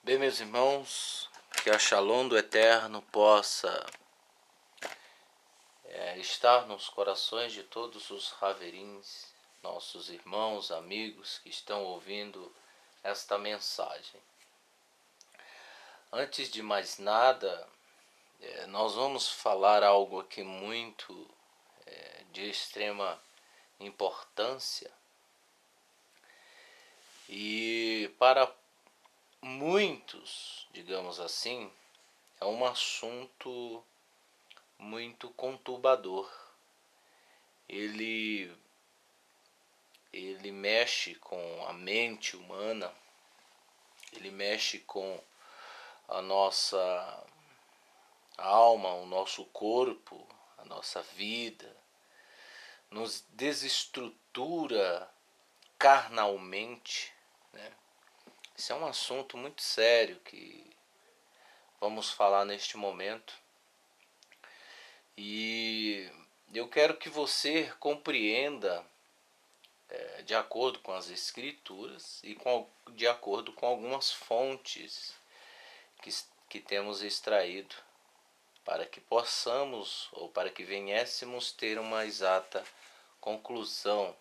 Bem, meus irmãos, que a Shalom do Eterno possa estar nos corações de todos os Haverins, nossos irmãos, amigos que estão ouvindo esta mensagem. Antes de mais nada, nós vamos falar algo aqui muito de extrema importância e para muitos, digamos assim, é um assunto muito conturbador. Ele mexe com a mente humana, ele mexe com a nossa alma, o nosso corpo, a nossa vida, nos desestrutura carnalmente, né? Esse é um assunto muito sério que vamos falar neste momento. E eu quero que você compreenda de acordo com as escrituras e de acordo com algumas fontes que temos extraído, para que possamos ou para que venhamos ter uma exata conclusão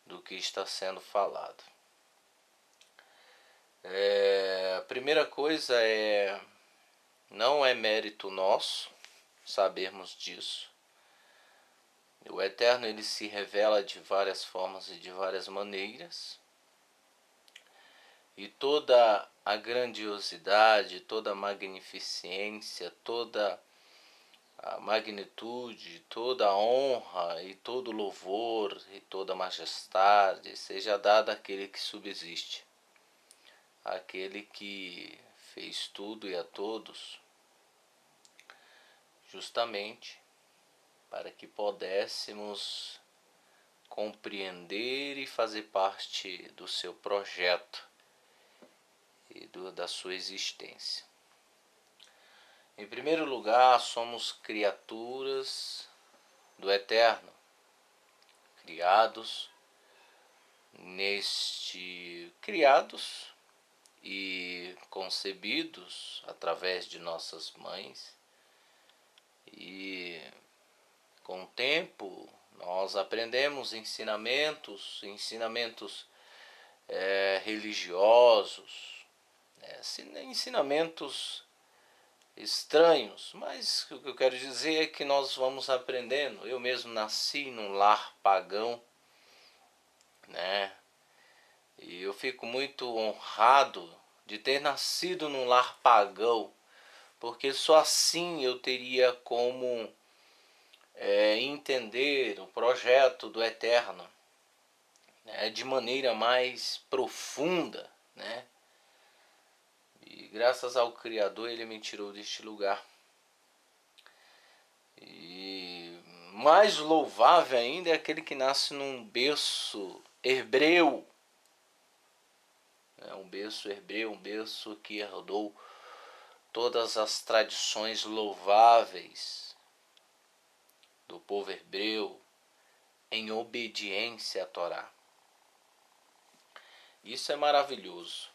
do que está sendo falado. A primeira coisa não é mérito nosso sabermos disso. O Eterno, ele se revela de várias formas e de várias maneiras. E toda a grandiosidade, toda a magnificência, toda a magnitude, toda a honra e todo o louvor e toda a majestade seja dada àquele que subsiste, àquele que fez tudo e a todos, justamente para que pudéssemos compreender e fazer parte do seu projeto e da sua existência. Em primeiro lugar, somos criaturas do Eterno, criados e concebidos através de nossas mães, e com o tempo nós aprendemos ensinamentos religiosos, ensinamentos estranhos, mas o que eu quero dizer é que nós vamos aprendendo. Eu mesmo nasci num lar pagão, né? E eu fico muito honrado de ter nascido num lar pagão, porque só assim eu teria como entender o projeto do Eterno, né, de maneira mais profunda, né? E graças ao Criador ele me tirou deste lugar. E mais louvável ainda é aquele que nasce num berço hebreu, um berço hebreu, um berço que herdou todas as tradições louváveis do povo hebreu em obediência à Torá. Isso é maravilhoso.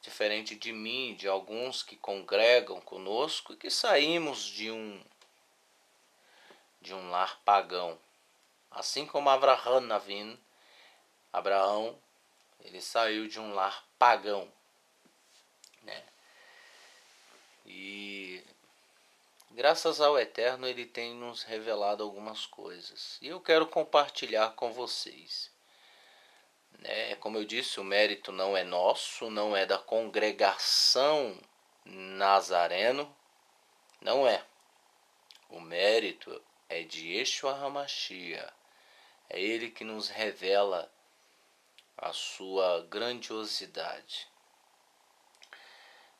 Diferente de mim, de alguns que congregam conosco e que saímos de um lar pagão. Assim como Abraão, ele saiu de um lar pagão, né? E graças ao Eterno ele tem nos revelado algumas coisas. E eu quero compartilhar com vocês. Como eu disse, o mérito não é nosso, não é da congregação Nazareno, não é. O mérito é de Yeshua HaMashiach. É ele que nos revela a sua grandiosidade.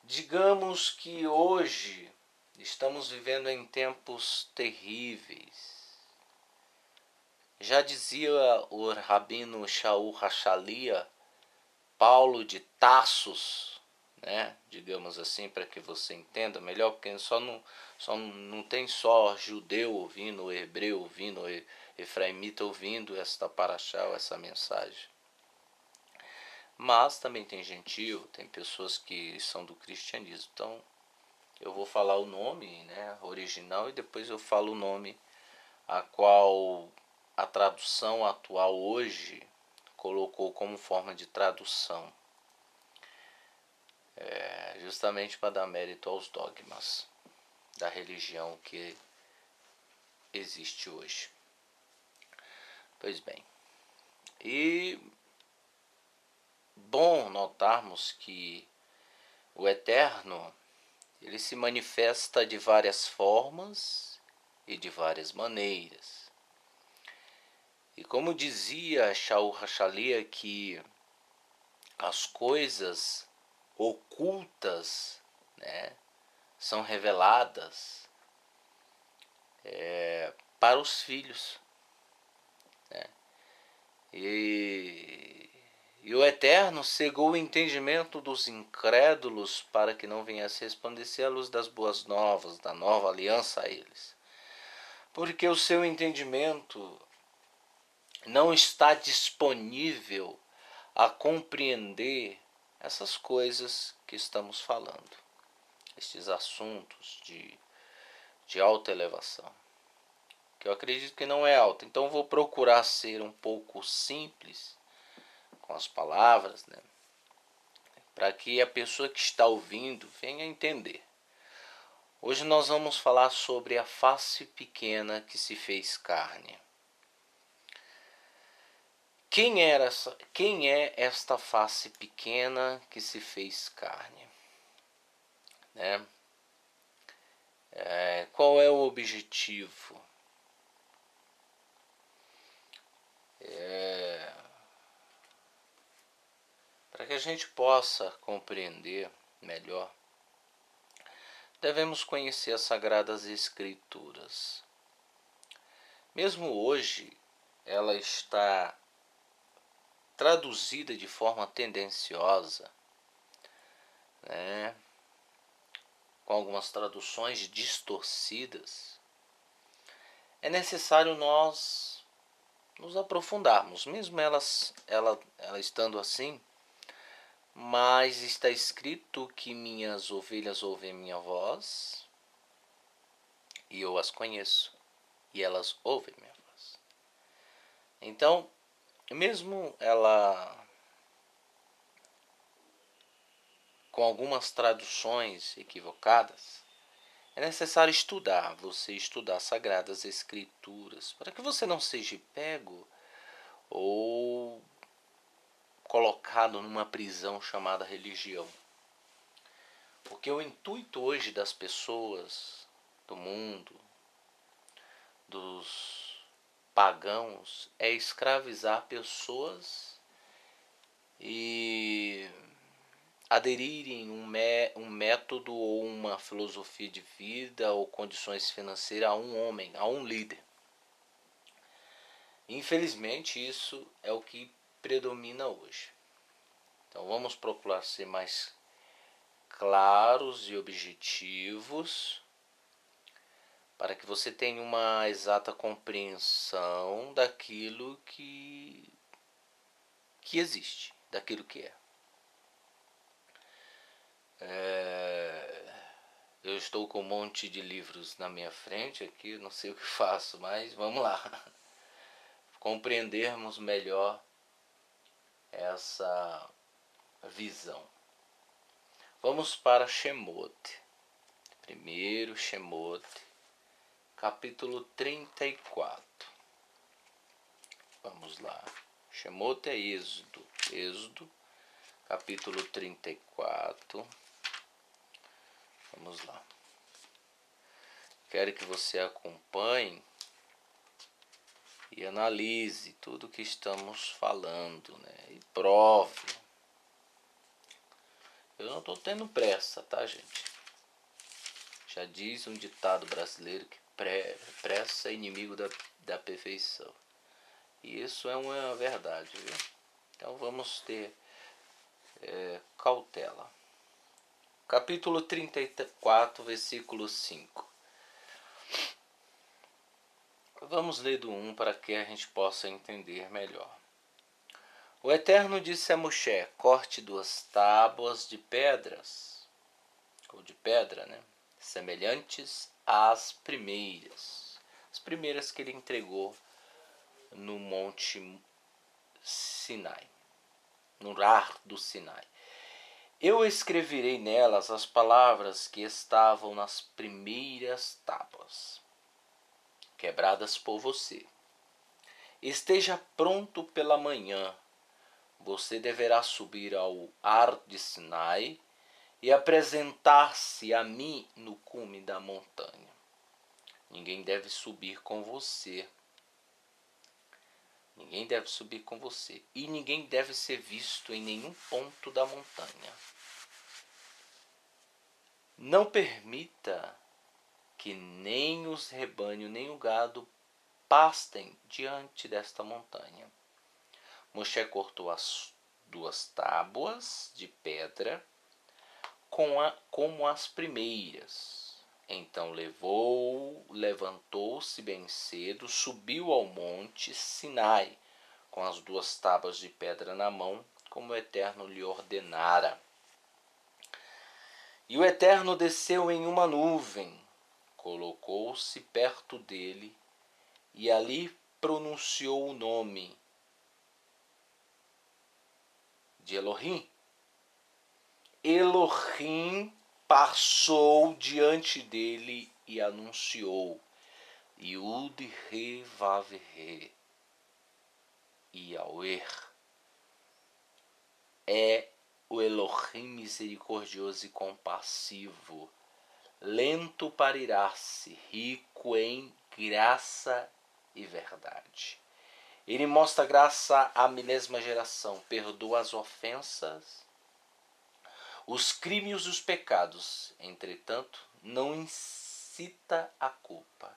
Digamos que hoje estamos vivendo em tempos terríveis. Já dizia o rabino Shaul Hachalia, Paulo de Tarsus, né? Digamos assim, para que você entenda melhor, porque não tem só judeu ouvindo, hebreu ouvindo, efraimita ouvindo esta paraxá, essa mensagem. Mas também tem gentil, tem pessoas que são do cristianismo. Então eu vou falar o nome, né, original, e depois eu falo o nome a qual a tradução atual hoje colocou como forma de tradução, justamente para dar mérito aos dogmas da religião que existe hoje. Pois bem, e bom notarmos que o Eterno, ele se manifesta de várias formas e de várias maneiras. E como dizia Shaul Hachalia, que as coisas ocultas, né, são reveladas para os filhos, né? E o Eterno cegou o entendimento dos incrédulos para que não viesse resplandecer a luz das boas novas, da nova aliança a eles. Porque o seu entendimento não está disponível a compreender essas coisas que estamos falando, estes assuntos de alta elevação, que eu acredito que não é alta. Então vou procurar ser um pouco simples com as palavras, né, para que a pessoa que está ouvindo venha entender. Hoje nós vamos falar sobre a face pequena que se fez carne. Quem é esta face pequena que se fez carne? Né? Qual é o objetivo? Para que a gente possa compreender melhor, devemos conhecer as Sagradas Escrituras. Mesmo hoje, ela está traduzida de forma tendenciosa, né, com algumas traduções distorcidas. É necessário nós nos aprofundarmos, mesmo ela estando assim, mas está escrito que minhas ovelhas ouvem minha voz e eu as conheço e elas ouvem minha voz. Então, mesmo ela com algumas traduções equivocadas, é necessário estudar, você estudar as Sagradas Escrituras, para que você não seja pego ou colocado numa prisão chamada religião. Porque o intuito hoje das pessoas, do mundo, dos pagãos, é escravizar pessoas e aderirem um método ou uma filosofia de vida ou condições financeiras a um homem, a um líder. Infelizmente isso é o que predomina hoje. Então vamos procurar ser mais claros e objetivos para que você tenha uma exata compreensão daquilo que existe, daquilo que é. Eu estou com um monte de livros na minha frente aqui, não sei o que faço, mas vamos lá. Compreendermos melhor essa visão. Vamos para Shemot. Primeiro Shemot, capítulo 34. Vamos lá. Shemot é Êxodo. Êxodo, capítulo 34. Vamos lá. Quero que você acompanhe e analise tudo que estamos falando, né? E prove. Eu não estou tendo pressa, tá, gente? Já diz um ditado brasileiro que pressa é inimigo da perfeição. E isso é uma verdade, viu? Então vamos ter cautela. Capítulo 34, versículo 5. Vamos ler do 1 para que a gente possa entender melhor. O Eterno disse a Moshe: corte 2 tábuas de pedras, ou de pedra, né? Semelhantes às primeiras. As primeiras que ele entregou no Monte Sinai, no Ar do Sinai. Eu escreverei nelas as palavras que estavam nas primeiras tábuas, quebradas por você. Esteja pronto pela manhã. Você deverá subir ao Ar de Sinai e apresentar-se a mim no cume da montanha. Ninguém deve subir com você. Ninguém deve subir com você. E ninguém deve ser visto em nenhum ponto da montanha. Não permita que nem os rebanhos nem o gado pastem diante desta montanha. Moshe cortou as 2 tábuas de pedra como as primeiras. Então levantou-se bem cedo, subiu ao monte Sinai, com as 2 tábuas de pedra na mão, como o Eterno lhe ordenara. E o Eterno desceu em uma nuvem, colocou-se perto dele e ali pronunciou o nome de Elohim. Elohim passou diante dele e anunciou: Yud He Vav He, Yahweh é o Elohim misericordioso e compassivo, lento para irar-se, rico em graça e verdade. Ele mostra graça à milésima geração, perdoa as ofensas, os crimes e os pecados, entretanto, não incita a culpa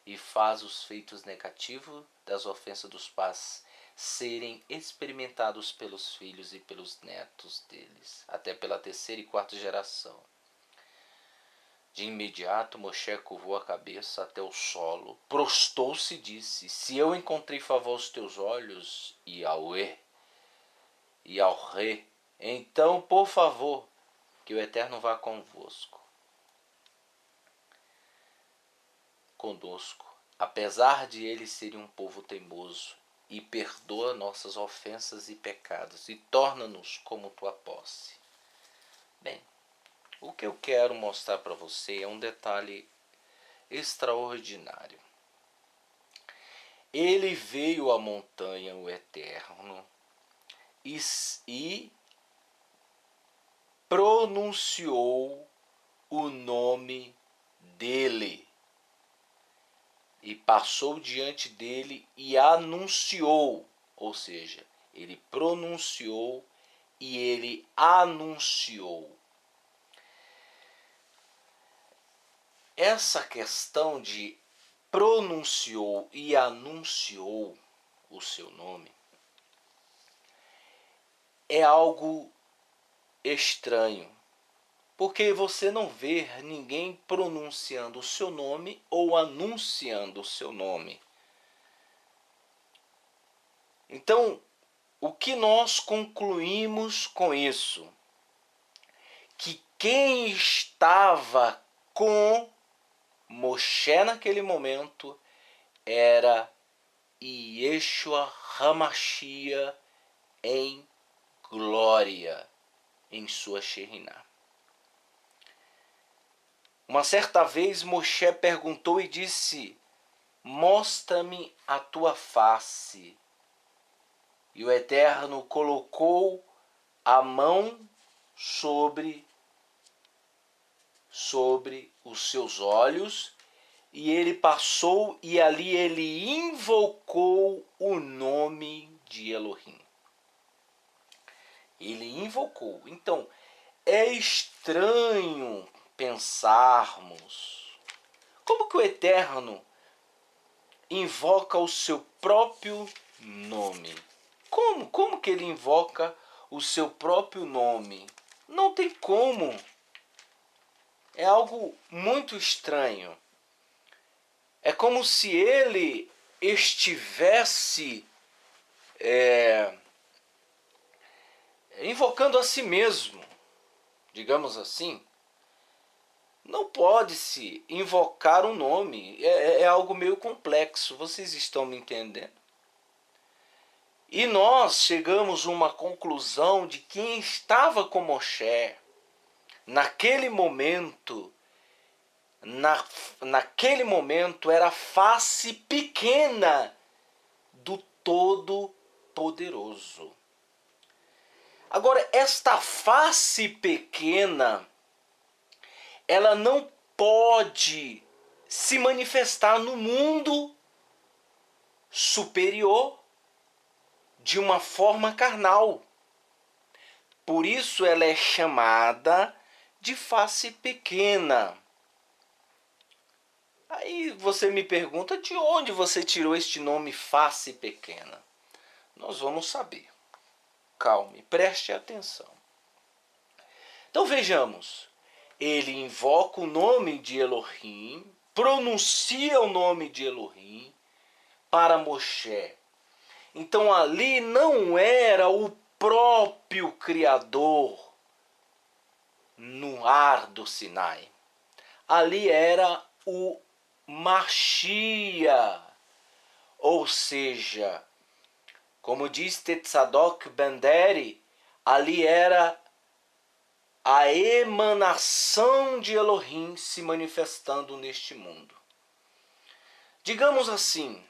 e faz os feitos negativos das ofensas dos pais serem experimentados pelos filhos e pelos netos deles, até pela 3ª e 4ª geração. De imediato, Moshe curvou a cabeça até o solo, prostou-se e disse: se eu encontrei favor aos teus olhos, Yahweh, então, por favor, que o Eterno vá conosco, apesar de eles serem um povo teimoso, e perdoa nossas ofensas e pecados, e torna-nos como tua posse. Bem, o que eu quero mostrar para você é um detalhe extraordinário. Ele veio à montanha, o Eterno, e pronunciou o nome dele. E passou diante dele e anunciou, ou seja, ele pronunciou e ele anunciou. Essa questão de pronunciou e anunciou o seu nome é algo estranho, porque você não vê ninguém pronunciando o seu nome ou anunciando o seu nome. Então, o que nós concluímos com isso? Que quem estava com Moshe naquele momento era Yeshua HaMashiach em glória, em sua Shekhinah. Uma certa vez Moshe perguntou e disse: mostra-me a tua face. E o Eterno colocou a mão sobre os seus olhos, e ele passou e ali ele invocou o nome de Elohim. Ele invocou. Então, é estranho pensarmos como que o Eterno invoca o seu próprio nome. Como que ele invoca o seu próprio nome? Não tem como. É algo muito estranho. É como se ele estivesse invocando a si mesmo, digamos assim, não pode-se invocar um nome. É algo meio complexo, vocês estão me entendendo? E nós chegamos a uma conclusão de que quem estava com Moshe, naquele momento, naquele momento era a face pequena do Todo-Poderoso. Agora, esta face pequena, ela não pode se manifestar no mundo superior de uma forma carnal. Por isso ela é chamada de face pequena. Aí você me pergunta, de onde você tirou este nome face pequena? Nós vamos saber. Calme, preste atenção. Então vejamos, ele invoca o nome de Elohim, pronuncia o nome de Elohim para Moshe. Então ali não era o próprio Criador no ar do Sinai. Ali era o Mashiach, ou seja, como diz Tetzadok Benderi, ali era a emanação de Elohim se manifestando neste mundo. Digamos assim,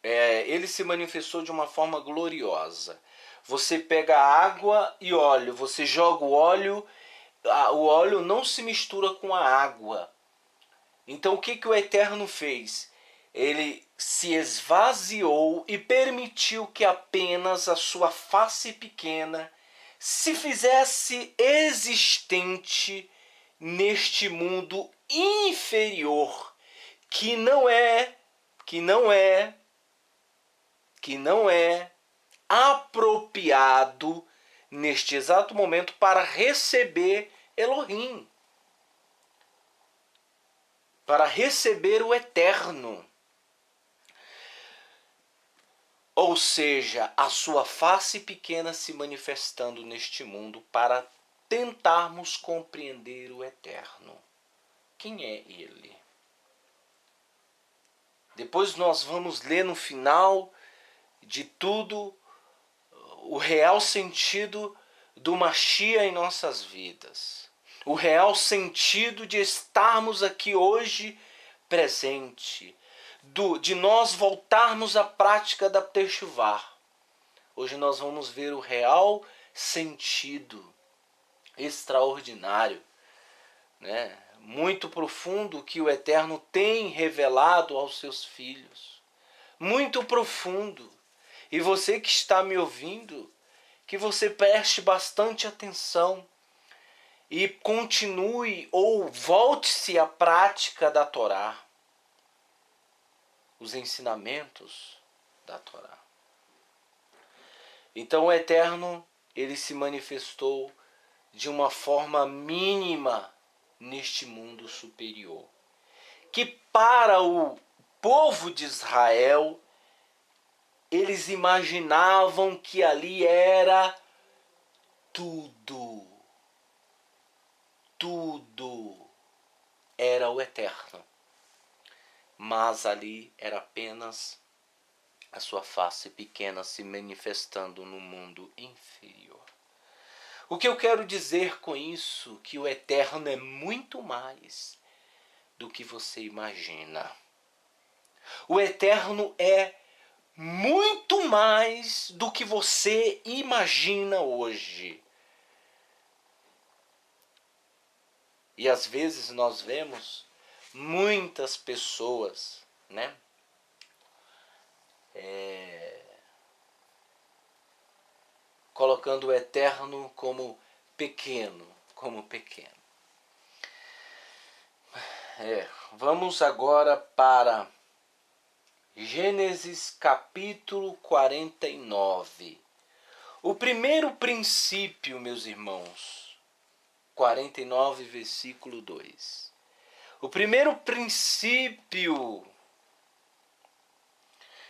ele se manifestou de uma forma gloriosa. Você pega água e óleo, você joga o óleo não se mistura com a água. Então o que o Eterno fez? Ele se esvaziou e permitiu que apenas a sua face pequena se fizesse existente neste mundo inferior, que não é apropriado neste exato momento para receber Elohim, para receber o Eterno. Ou seja, a sua face pequena se manifestando neste mundo para tentarmos compreender o Eterno. Quem é Ele? Depois nós vamos ler no final de tudo o real sentido do Mashiach em nossas vidas. O real sentido de estarmos aqui hoje presente. De nós voltarmos à prática da Teshuvá. Hoje nós vamos ver o real sentido extraordinário, né? Muito profundo que o Eterno tem revelado aos seus filhos. Muito profundo. E você que está me ouvindo, que você preste bastante atenção e continue ou volte-se à prática da Torá, os ensinamentos da Torá. Então o Eterno, ele se manifestou de uma forma mínima neste mundo superior, que para o povo de Israel, eles imaginavam que ali era tudo era o Eterno. Mas ali era apenas a sua face pequena se manifestando no mundo inferior. O que eu quero dizer com isso? Que o Eterno é muito mais do que você imagina. O Eterno é muito mais do que você imagina hoje. E às vezes nós vemos muitas pessoas, né? Colocando o Eterno como pequeno. Vamos agora para Gênesis capítulo 49. O primeiro princípio, meus irmãos, 49, versículo 2. O primeiro princípio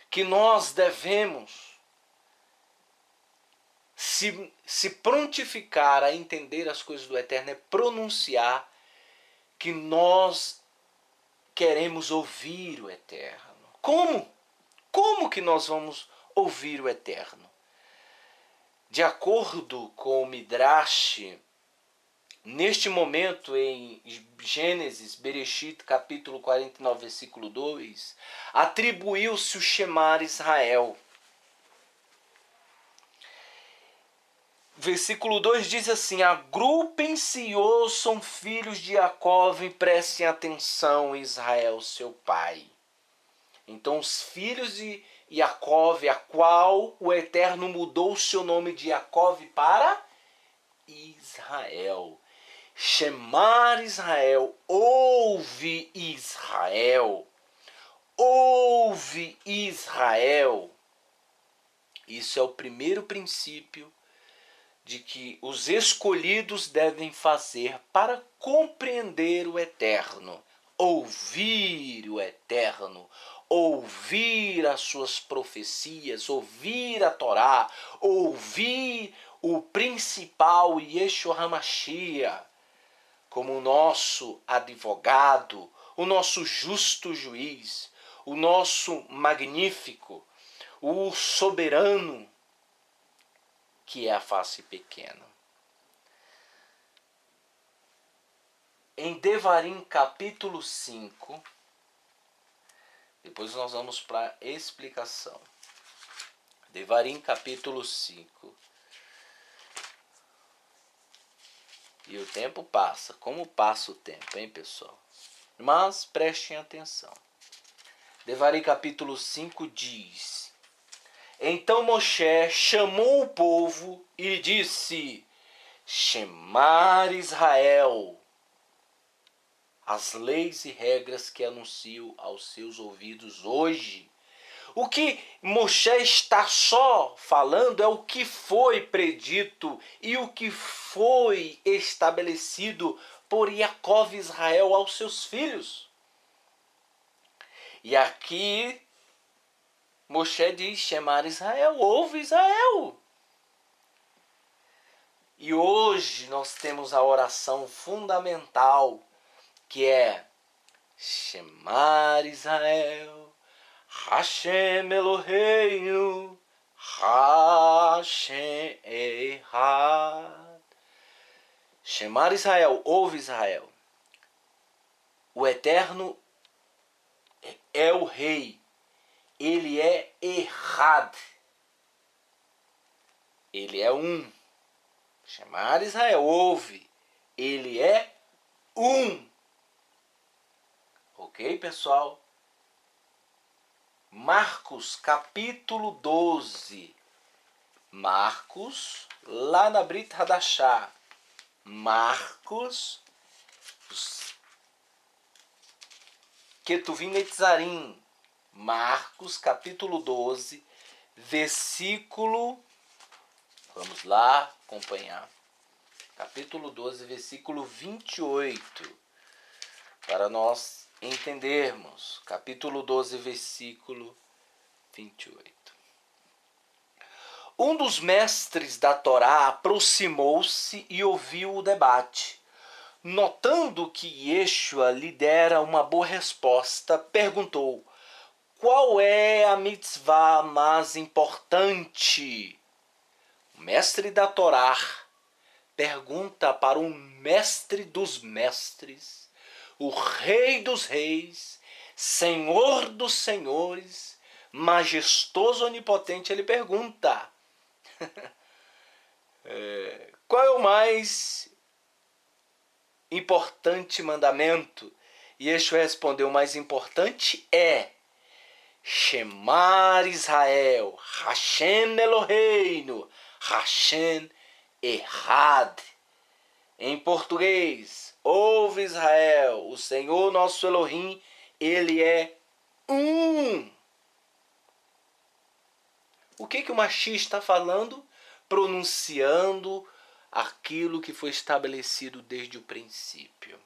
que nós devemos se prontificar a entender as coisas do Eterno é pronunciar que nós queremos ouvir o Eterno. Como? Como que nós vamos ouvir o Eterno? De acordo com o Midrash, neste momento em Gênesis, Bereshit, capítulo 49, versículo 2, atribuiu-se o Shemar Israel. Versículo 2 diz assim: agrupem-se e ouçam, filhos de Jacó, e prestem atenção, Israel, seu pai. Então os filhos de Jacó, a qual o Eterno mudou o seu nome de Jacó para Israel. Shemar Israel, ouve Israel, ouve Israel. Isso é o primeiro princípio de que os escolhidos devem fazer para compreender o Eterno. Ouvir o Eterno, ouvir as suas profecias, ouvir a Torá, ouvir o principal Yeshua HaMashiach como o nosso advogado, o nosso justo juiz, o nosso magnífico, o soberano, que é a face pequena. Em Devarim capítulo 5, depois nós vamos para a explicação. Devarim capítulo 5. E o tempo passa. Como passa o tempo, hein, pessoal? Mas prestem atenção. Devarim capítulo 5 diz: então Moshe chamou o povo e disse: Shemar Israel, as leis e regras que anuncio aos seus ouvidos hoje. O que Moshe está só falando é o que foi predito e o que foi estabelecido por Jacó Israel aos seus filhos. E aqui Moshe diz: Shemar Israel, ouve Israel. E hoje nós temos a oração fundamental, que é Shemar Israel, Hashem Eloheinu, Hashem Echad. Shemar Israel, ouve Israel. O Eterno é o Rei. Ele é Echad. Ele é um. Shemar Israel, ouve. Ele é um. Ok, pessoal? Marcos, capítulo 12. Marcos, lá na Brit Hadashah. Marcos, Ketuvim Netzarim. Marcos, capítulo 12, versículo... Vamos lá acompanhar. Capítulo 12, versículo 28. Para nós entendermos. Capítulo 12, versículo 28. Um dos mestres da Torá aproximou-se e ouviu o debate. Notando que Yeshua lhe dera uma boa resposta, perguntou: qual é a mitzvah mais importante? O mestre da Torá pergunta para o mestre dos mestres, o Rei dos reis, Senhor dos senhores, majestoso onipotente. Ele pergunta: qual é o mais importante mandamento? E Yeshua respondeu: o mais importante é Shemar Israel, Hashem Eloheinu, Hashem Echad. Em português, ouve Israel, o Senhor nosso Elohim, ele é um. O que o Mashiach está falando? Pronunciando aquilo que foi estabelecido desde o princípio.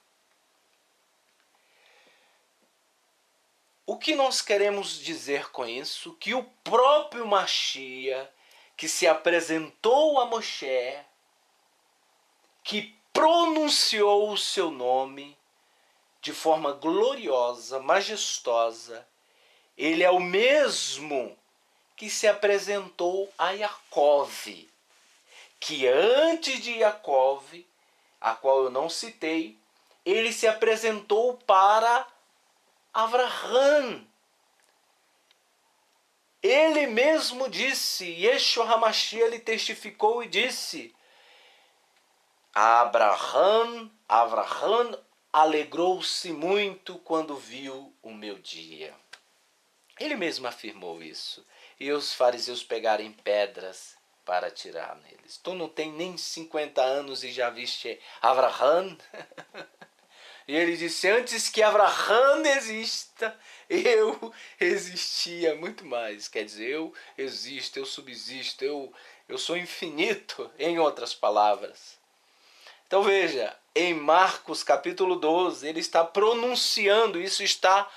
O que nós queremos dizer com isso? Que o próprio Mashiach que se apresentou a Moshe, que pronunciou o seu nome de forma gloriosa, majestosa. Ele é o mesmo que se apresentou a Jacove, que antes de Jacove, a qual eu não citei, ele se apresentou para Avraham. Ele mesmo disse, Yeshua HaMashiach, ele testificou e disse, Avraham alegrou-se muito quando viu o meu dia. Ele mesmo afirmou isso. E os fariseus pegarem pedras para atirar neles. Tu não tem nem 50 anos e já viste Avraham? E ele disse, antes que Avraham exista, eu existia muito mais. Quer dizer, eu existo, eu subsisto, eu sou infinito, em outras palavras. Então veja, em Marcos capítulo 12, ele está pronunciando, isso está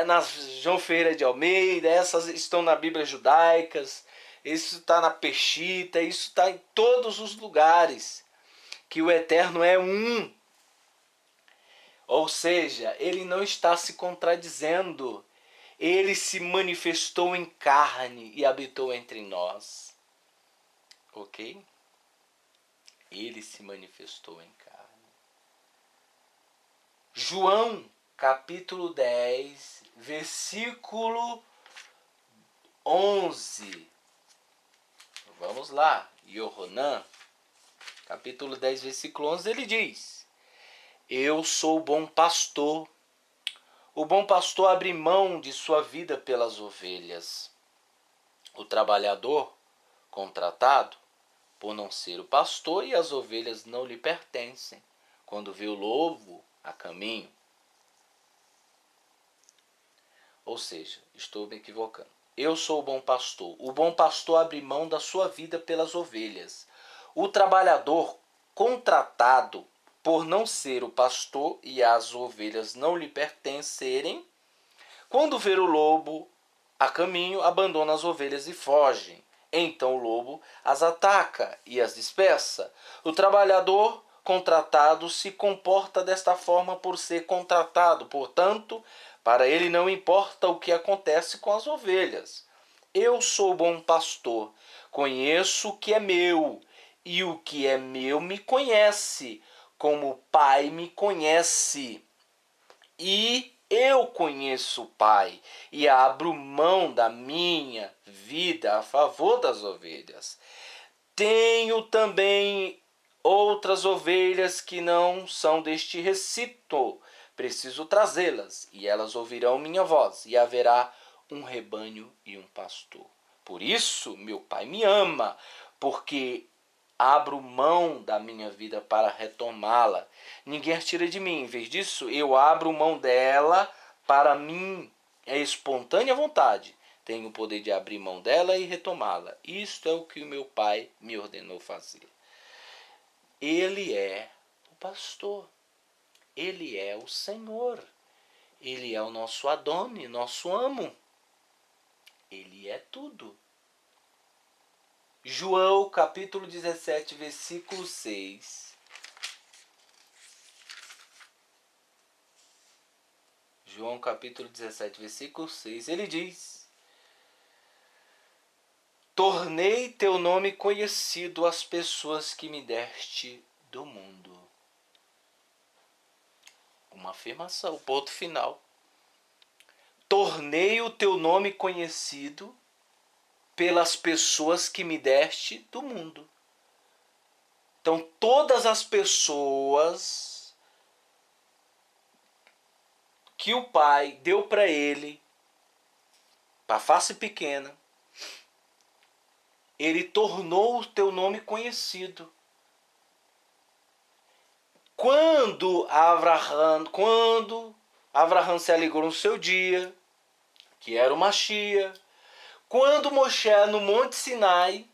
na João Ferreira de Almeida, essas estão na Bíblia judaicas, isso está na Peshita, isso está em todos os lugares, que o Eterno é um. Ou seja, ele não está se contradizendo. Ele se manifestou em carne e habitou entre nós. Ok? Ele se manifestou em carne. João, capítulo 10, versículo 11. Vamos lá. Yohanan, capítulo 10, versículo 11, ele diz: eu sou o bom pastor. O bom pastor abre mão de sua vida pelas ovelhas. O trabalhador, contratado, por não ser o pastor, e as ovelhas não lhe pertencem, quando vê o lobo a caminho. Ou seja, estou me equivocando. Eu sou o bom pastor. O bom pastor abre mão da sua vida pelas ovelhas. O trabalhador, contratado, por não ser o pastor e as ovelhas não lhe pertencerem, quando vê o lobo a caminho, abandona as ovelhas e foge. Então o lobo as ataca e as dispersa. O trabalhador contratado se comporta desta forma por ser contratado. Portanto, para ele não importa o que acontece com as ovelhas. Eu sou o bom pastor, conheço o que é meu, e o que é meu me conhece, como o Pai me conhece. E eu conheço o Pai e abro mão da minha vida a favor das ovelhas. Tenho também outras ovelhas que não são deste recinto. Preciso trazê-las, e elas ouvirão minha voz, e haverá um rebanho e um pastor. Por isso, meu Pai me ama, porque abro mão da minha vida para retomá-la. Ninguém a tira de mim. Em vez disso, eu abro mão dela para mim. É espontânea vontade. Tenho o poder de abrir mão dela e retomá-la. Isto é o que o meu Pai me ordenou fazer. Ele é o pastor. Ele é o Senhor. Ele é o nosso Adone, nosso amo. Ele é tudo. João capítulo 17, versículo 6. João capítulo 17, versículo 6, ele diz: tornei teu nome conhecido às pessoas que me deste do mundo. Uma afirmação, ponto final. Tornei o teu nome conhecido pelas pessoas que me deste do mundo. Então, todas as pessoas que o Pai deu para ele, para a face pequena, ele tornou o teu nome conhecido. Quando Avraham se alegrou no seu dia, que era o Mashiach, quando Moshe no Monte Sinai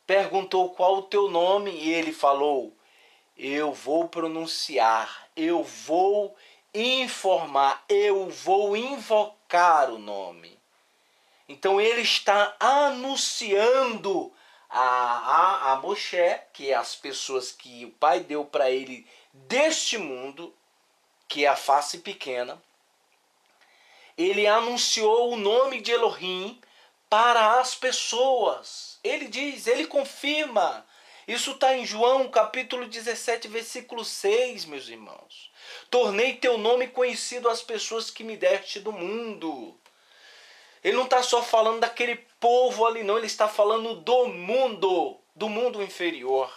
perguntou qual o teu nome, e ele falou: eu vou pronunciar, eu vou informar, eu vou invocar o nome. Então ele está anunciando a Moshe, que é as pessoas que o pai deu para ele deste mundo, que é a face pequena. Ele anunciou o nome de Elohim para as pessoas. Ele diz, ele confirma. Isso está em João capítulo 17, versículo 6, meus irmãos. Tornei teu nome conhecido às pessoas que me deste do mundo. Ele não está só falando daquele povo ali, não. Ele está falando do mundo inferior.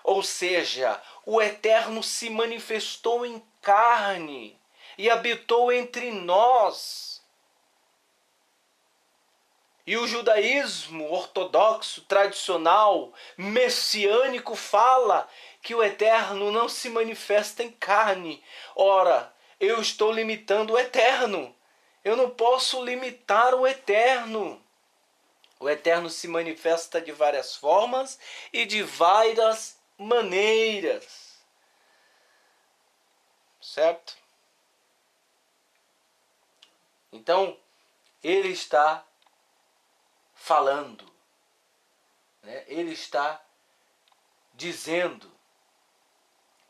Ou seja, o Eterno se manifestou em carne e habitou entre nós. E o judaísmo ortodoxo, tradicional, messiânico fala que o Eterno não se manifesta em carne. Ora, eu estou limitando o Eterno. Eu não posso limitar o Eterno. O Eterno se manifesta de várias formas e de várias maneiras. Certo? Então, ele está falando, né? Ele está dizendo,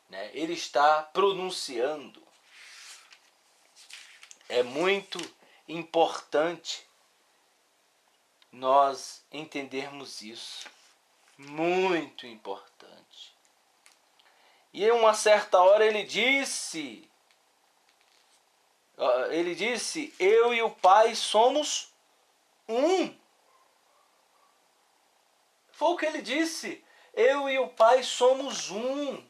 né? Ele está pronunciando. É muito importante nós entendermos isso. Muito importante. E em uma certa hora ele disse, eu e o Pai somos um. Foi o que ele disse, eu e o Pai somos um.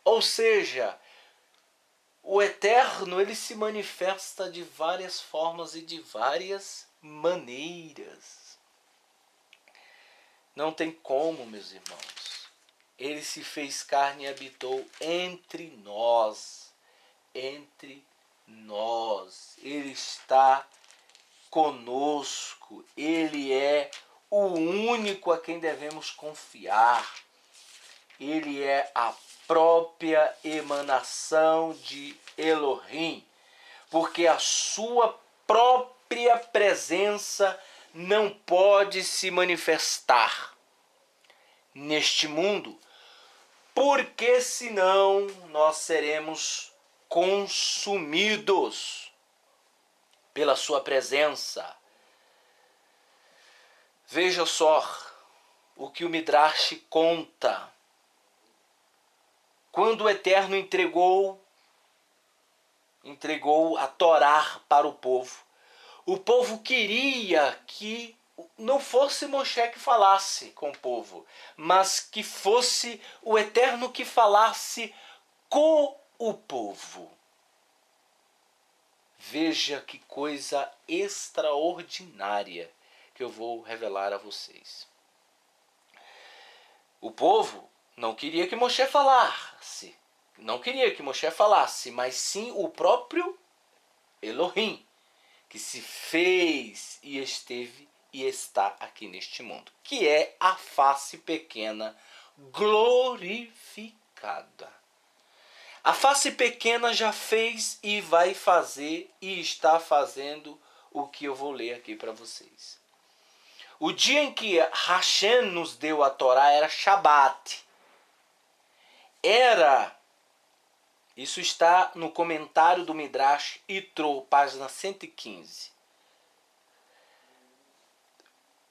Ou seja, o Eterno, ele se manifesta de várias formas e de várias maneiras. Não tem como, meus irmãos. Ele se fez carne e habitou entre nós. Entre nós. Ele está conosco. Ele é o único a quem devemos confiar. Ele é a própria emanação de Elohim, porque a sua própria presença não pode se manifestar neste mundo, porque senão nós seremos consumidos pela sua presença. Veja só o que o Midrash conta. Quando o Eterno entregou a Torá para o povo queria que não fosse Moshe que falasse com o povo, mas que fosse o Eterno que falasse com o povo. Veja que coisa extraordinária que eu vou revelar a vocês. O povo não queria que Moshe falasse. Não queria que Moshe falasse, mas sim o próprio Elohim, que se fez e esteve e está aqui neste mundo, que é a face pequena glorificada. A face pequena já fez e vai fazer e está fazendo o que eu vou ler aqui para vocês. O dia em que Hashem nos deu a Torá era Shabat. Isso está no comentário do Midrash Yitro, página 115.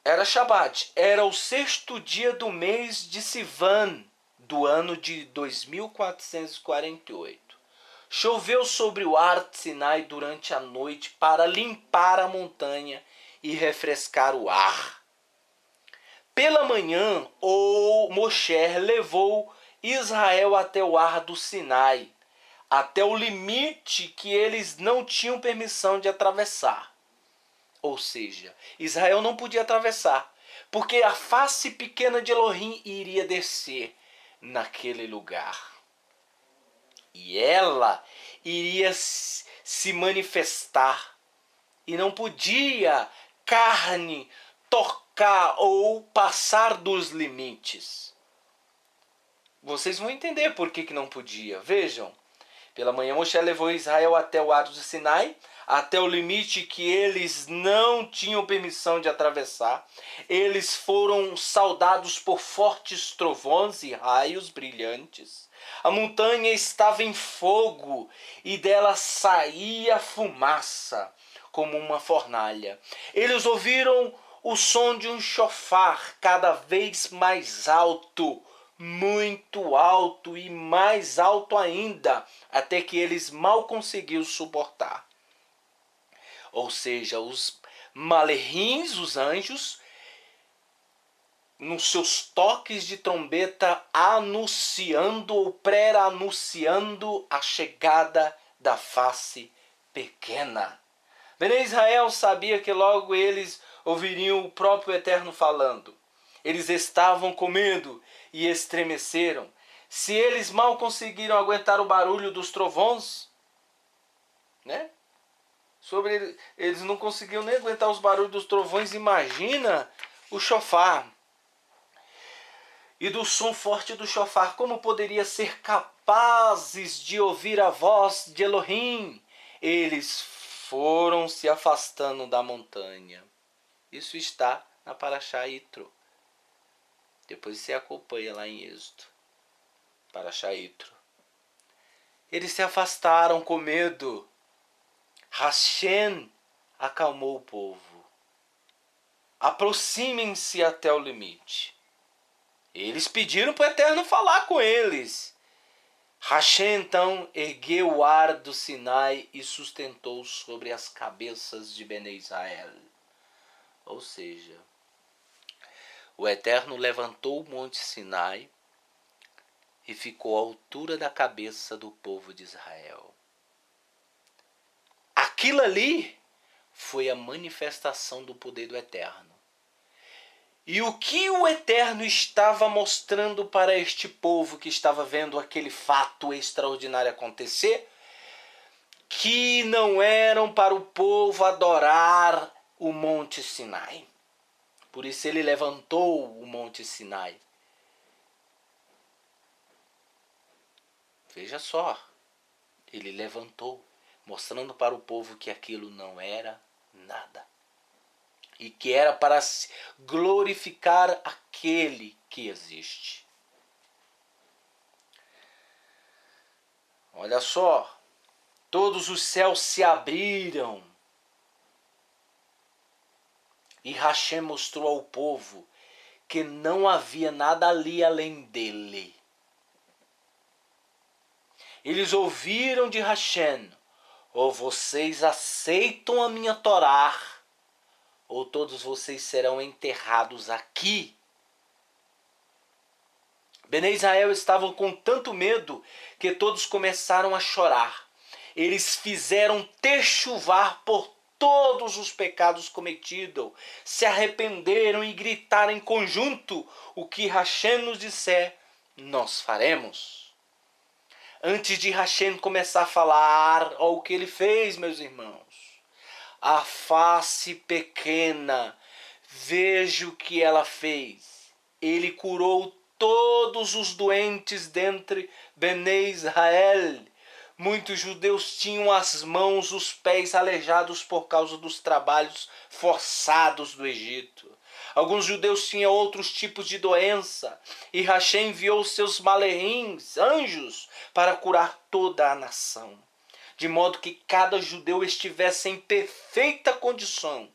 Era Shabat, era o 6º dia do mês de Sivan, do ano de 2448. Choveu sobre o Har Sinai durante a noite para limpar a montanha e refrescar o ar. Pela manhã, Moshe levou Israel até o Har do Sinai, até o limite que eles não tinham permissão de atravessar. Ou seja, Israel não podia atravessar, porque a face pequena de Elohim iria descer naquele lugar. E ela iria se manifestar. E não podia carne tocar ou passar dos limites. Vocês vão entender por que não podia. Vejam. Pela manhã Moshe levou Israel até o Har do Sinai, até o limite que eles não tinham permissão de atravessar. Eles foram saudados por fortes trovões e raios brilhantes. A montanha estava em fogo e dela saía fumaça como uma fornalha. Eles ouviram o som de um chofar cada vez mais alto, muito alto e mais alto ainda, até que eles mal conseguiram suportar. Ou seja, os malerins, os anjos, nos seus toques de trombeta, anunciando ou pré-anunciando a chegada da face pequena. Bene Israel sabia que logo eles ouviriam o próprio Eterno falando. Eles estavam com medo e estremeceram. Se eles mal conseguiram aguentar o barulho dos trovões, né? Eles não conseguiam nem aguentar os barulhos dos trovões, imagina o chofar. E do som forte do chofar, como poderia ser capazes de ouvir a voz de Elohim? Eles foram se afastando da montanha. Isso está na Parashá Yitro. Depois você acompanha lá em Êxodo. Parashá Yitro. Eles se afastaram com medo. Hashem acalmou o povo. Aproximem-se até o limite. Eles pediram para o Eterno falar com eles. Hashem então ergueu o ar do Sinai e sustentou sobre as cabeças de Bene Israel. Ou seja, o Eterno levantou o monte Sinai e ficou à altura da cabeça do povo de Israel. Aquilo ali foi a manifestação do poder do Eterno. E o que o Eterno estava mostrando para este povo que estava vendo aquele fato extraordinário acontecer? Que não eram para o povo adorar o Monte Sinai. Por isso ele levantou o Monte Sinai. Veja só, ele levantou, mostrando para o povo que aquilo não era nada. E que era para glorificar aquele que existe. Olha só, todos os céus se abriram. E Hashem mostrou ao povo que não havia nada ali além dele. Eles ouviram de Hashem: ou vocês aceitam a minha Torá, ou todos vocês serão enterrados aqui. Bene Israel estavam com tanto medo que todos começaram a chorar. Eles fizeram techuvar por todos os pecados cometidos, se arrependeram e gritaram em conjunto: o que Hashem nos disser, nós faremos. Antes de Hashem começar a falar, olha o que ele fez, meus irmãos. A face pequena, veja o que ela fez. Ele curou todos os doentes dentre Bene Israel. Muitos judeus tinham as mãos, os pés aleijados por causa dos trabalhos forçados do Egito. Alguns judeus tinham outros tipos de doença. E Hashem enviou seus malerins, anjos, para curar toda a nação. De modo que cada judeu estivesse em perfeita condição.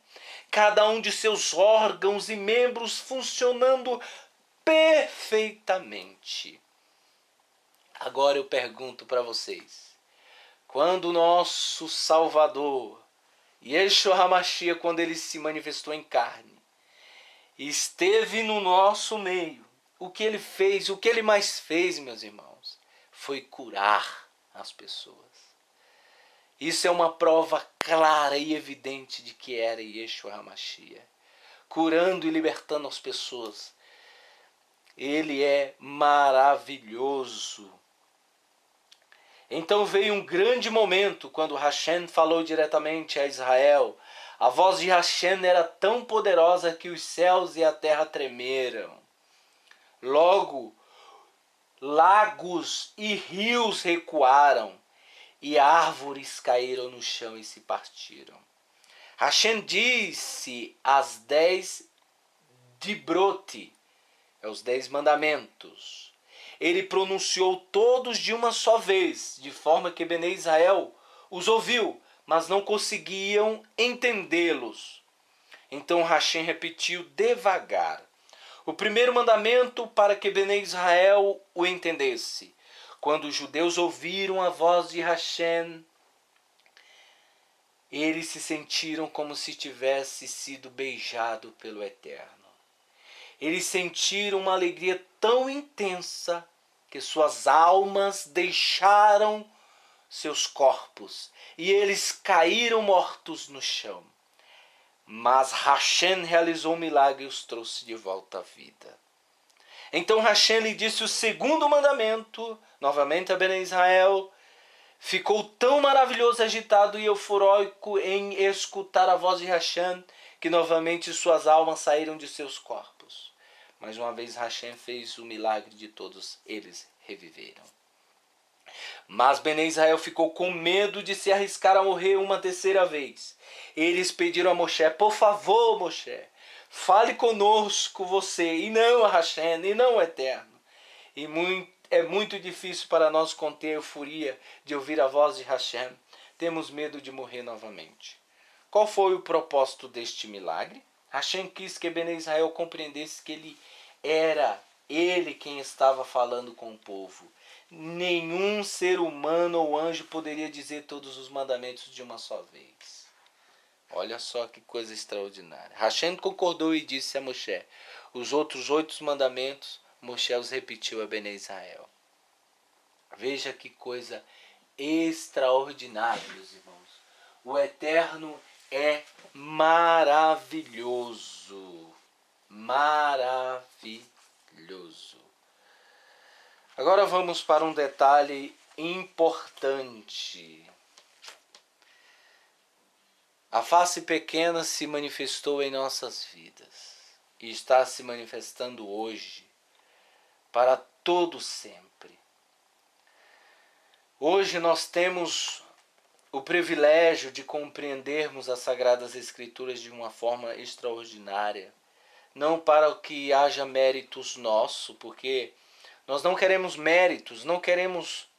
Cada um de seus órgãos e membros funcionando perfeitamente. Agora eu pergunto para vocês. Quando o nosso Salvador, Yeshua HaMashiach, quando ele se manifestou em carne, esteve no nosso meio, o que ele fez, o que ele mais fez, meus irmãos, foi curar as pessoas. Isso é uma prova clara e evidente de que era Yeshua HaMashiach, curando e libertando as pessoas. Ele é maravilhoso. Então veio um grande momento quando Hashem falou diretamente a Israel. A voz de Hashem era tão poderosa que os céus e a terra tremeram. Logo, lagos e rios recuaram, e árvores caíram no chão e se partiram. Hashem disse as 10 Dibrot, os 10 mandamentos. Ele pronunciou todos de uma só vez, de forma que Bnei Israel os ouviu, mas não conseguiam entendê-los. Então Hashem repetiu devagar o primeiro mandamento para que Bnei Israel o entendesse. Quando os judeus ouviram a voz de Hashem, eles se sentiram como se tivesse sido beijado pelo Eterno. Eles sentiram uma alegria tão intensa que suas almas deixaram seus corpos e eles caíram mortos no chão. Mas Hashem realizou um milagre e os trouxe de volta à vida. Então Hashem lhe disse o segundo mandamento, novamente a Bnei Israel. Ficou tão maravilhoso, agitado e eufórico em escutar a voz de Hashem, que novamente suas almas saíram de seus corpos. Mais uma vez Hashem fez o milagre de todos eles reviveram. Mas Bnei Israel ficou com medo de se arriscar a morrer uma terceira vez. Eles pediram a Moshe: por favor, Moshe, fale conosco você, e não a Hashem, e não o Eterno. É muito difícil para nós conter a euforia de ouvir a voz de Hashem. Temos medo de morrer novamente. Qual foi o propósito deste milagre? Hashem quis que Bnei Israel compreendesse que ele quem estava falando com o povo. Nenhum ser humano ou anjo poderia dizer todos os mandamentos de uma só vez. Olha só que coisa extraordinária. Hashem concordou e disse a Moshe: os outros 8 mandamentos, Moshe os repetiu a Bnei Israel. Veja que coisa extraordinária, meus irmãos. O Eterno é maravilhoso. Maravilhoso. Agora vamos para um detalhe importante. A face pequena se manifestou em nossas vidas e está se manifestando hoje para todo sempre. Hoje nós temos o privilégio de compreendermos as Sagradas Escrituras de uma forma extraordinária. Não para que haja méritos nossos, porque nós não queremos méritos, não queremos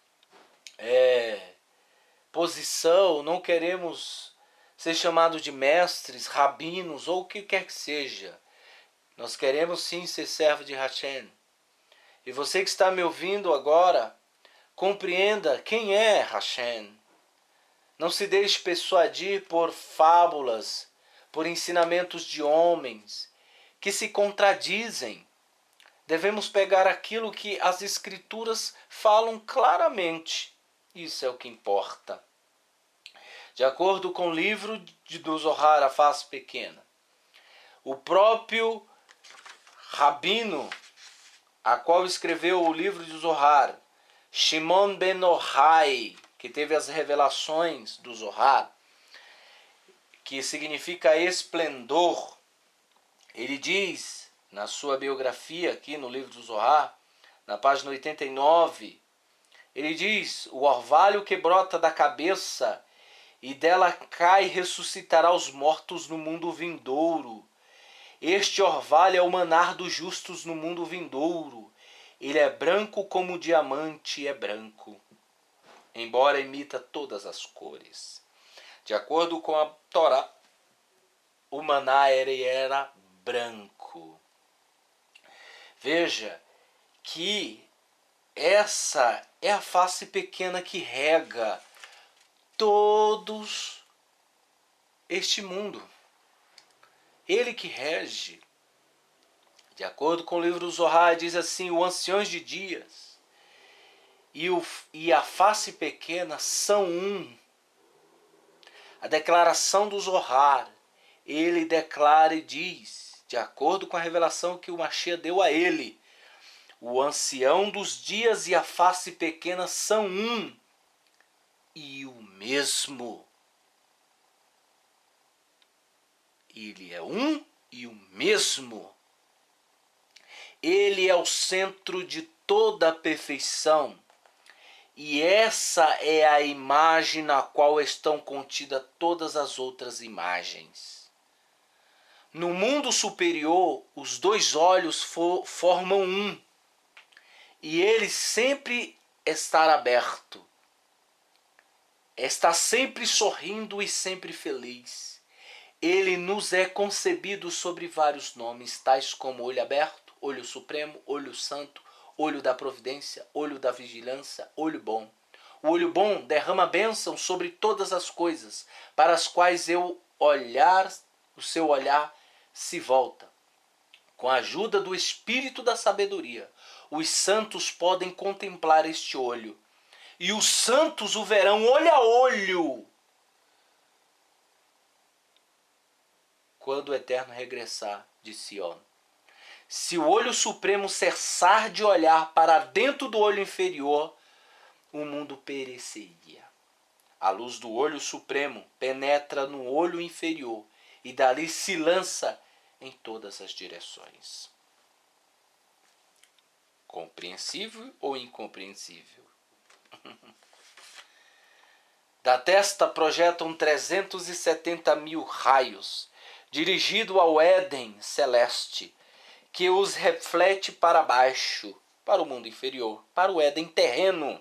posição, não queremos ser chamados de mestres, rabinos ou o que quer que seja. Nós queremos sim ser servo de Hashem. E você que está me ouvindo agora, compreenda quem é Hashem. Não se deixe persuadir por fábulas, por ensinamentos de homens que se contradizem. Devemos pegar aquilo que as Escrituras falam claramente. Isso é o que importa. De acordo com o livro do Zohar, a face pequena, o próprio rabino, a qual escreveu o livro de Zohar, Shimon ben Yochai, que teve as revelações do Zohar, que significa esplendor, ele diz na sua biografia aqui no livro do Zohar, na página 89, ele diz: o orvalho que brota da cabeça e dela cai ressuscitará os mortos no mundo vindouro. Este orvalho é o manar dos justos no mundo vindouro. Ele é branco como o diamante é branco, embora imita todas as cores. De acordo com a Torá, o maná era branco. Veja que essa é a face pequena que rega todos este mundo. Ele que rege. De acordo com o livro do Zohar, diz assim: o anciões de dias e a face pequena são um. A declaração do Zohar, ele declara e diz, de acordo com a revelação que o Mashiach deu a ele, o ancião dos dias e a face pequena são um e o mesmo. Ele é um e o mesmo. Ele é o centro de toda a perfeição E essa é a imagem na qual estão contidas todas as outras imagens. No mundo superior, os dois olhos formam um, e ele sempre está aberto. Está sempre sorrindo e sempre feliz. Ele nos é concebido sobre vários nomes, tais como olho aberto, olho supremo, olho santo, olho da providência, olho da vigilância, olho bom. O olho bom derrama bênção sobre todas as coisas, para as quais o seu olhar se volta. Com a ajuda do Espírito da sabedoria, os santos podem contemplar este olho. E os santos o verão olho a olho, quando o Eterno regressar de Sião. Se o olho supremo cessar de olhar para dentro do olho inferior, o mundo pereceria. A luz do olho supremo penetra no olho inferior e dali se lança em todas as direções. Compreensível ou incompreensível? Da testa projetam 370 mil raios, dirigido ao Éden celeste, que os reflete para baixo, para o mundo inferior, para o Éden terreno.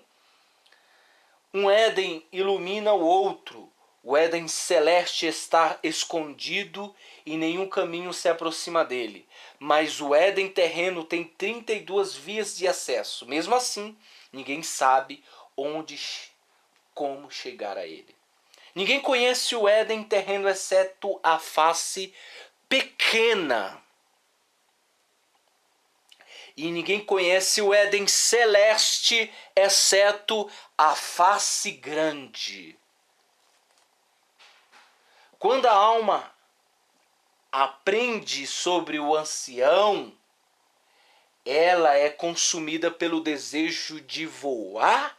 Um Éden ilumina o outro. O Éden celeste está escondido e nenhum caminho se aproxima dele. Mas o Éden terreno tem 32 vias de acesso. Mesmo assim, ninguém sabe como chegar a ele. Ninguém conhece o Éden terreno exceto a face pequena. E ninguém conhece o Éden celeste exceto a face grande. Quando a alma aprende sobre o ancião, ela é consumida pelo desejo de voar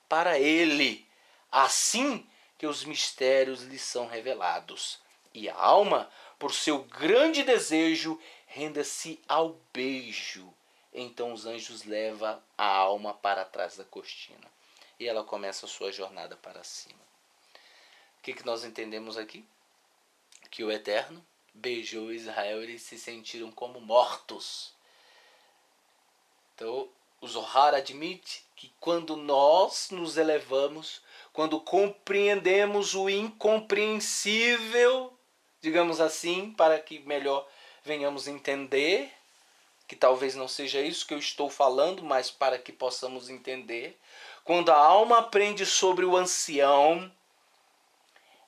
para ele, assim que os mistérios lhe são revelados. E a alma, por seu grande desejo, renda-se ao beijo. Então os anjos levam a alma para trás da cortina. E ela começa a sua jornada para cima. O que nós entendemos aqui? Que o Eterno beijou Israel e eles se sentiram como mortos. Então, o Zohar admite que quando nós nos elevamos, quando compreendemos o incompreensível, digamos assim, para que melhor venhamos entender, que talvez não seja isso que eu estou falando, mas para que possamos entender. Quando a alma aprende sobre o ancião,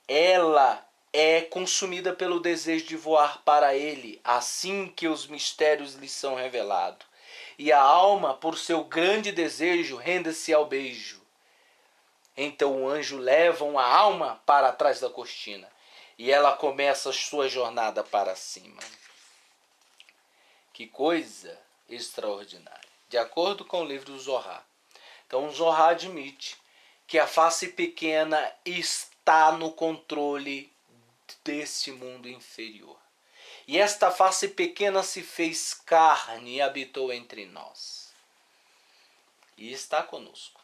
ela é consumida pelo desejo de voar para ele, assim que os mistérios lhe são revelados. E a alma, por seu grande desejo, renda-se ao beijo. Então o anjo leva a alma para trás da cortina e ela começa a sua jornada para cima. Que coisa extraordinária. De acordo com o livro do Zohar. Então o Zohar admite que a face pequena está no controle desse mundo inferior. E esta face pequena se fez carne e habitou entre nós. E está conosco,